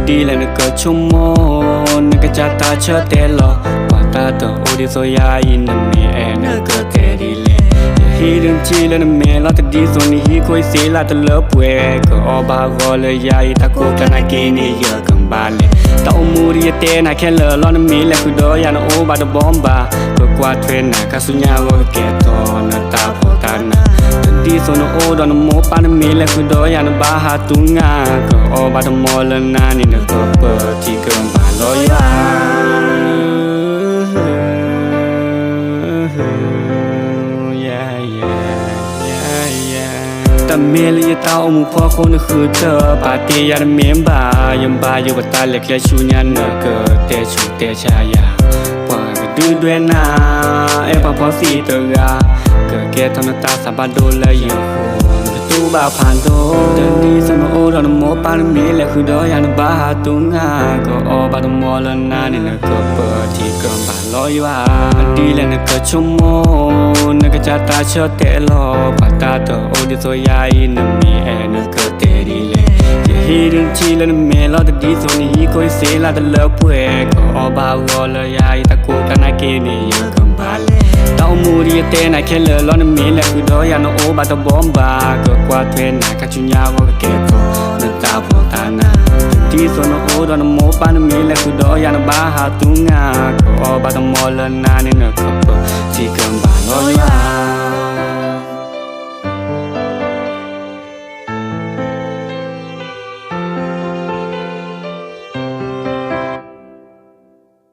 ดีแล้วนึกก็ชั่วโมงนึกก็จะตาเชื่อเตลอว่าตาตัวโอดิโซยาอินเมเอนึกก็เตดีเลยฮีดึงจีแล้วนึกเมลอตดีส่วนนี้ฮีคุยเสียละตะเลิบเวก็ออบาก็เลยยาอิตาโกกันนากินี่เยอะกันบาเลยตาอมูรีเตน่าแค่เลอล้อนมีแล้วคือดอยาโนโอบาดบอมบาก็กว่าเทรนน่ะคาสุญญาว่าแกตอนตาพอตานะดีส่วนโอดอนโมปานมีแล้วคือดอยาโนบาหาตุงาก็ออบาดมอลนานี่นึกก็เปิดที่กันบาลอยาแต่เมลียตาอมุพอคนคือเธอปาติยาเมมบายังบาอยู่บตาเล็กและชูญันเนเกเตชูเตชายาปากดูด้วยนาเอปพอสีเตกาเกเกทำตาสาบาโดและยังโหตูบาผ่านโตเดินดีสมโอดอนโมปานมีและคือดอยานบาหาตุงาก็อบาดมอลนานี่นก็เปิดที่กันบาลอยว่าดีแล้วนก็ชั่วโมงนก็จะตาเชื่อเตลอปาตาตัวโอดิโซยาอินเมเอนึกก็เตดีเลยฮีดึงจีแล้วเมลอตดีส่วนนี้คุยเสียละตะเลิบเวก็อบาก็เลยยาอิตาโกกันนากินี่เยอะกันบาเลยตาอมูรีเตน่าแค่เลอล้อนมีแล้วคือดอยาโนโอบาตบอมบาก็กว่าเทรนน่ะคาจุญญาว่าแกตอนตาพอตานะดีส่วนโอดอนโมปานมีแล้วคือดอยาโนบาหาตุงาก็อบาตมอลนานี่นึกก็เปิดที่กันบาลอยา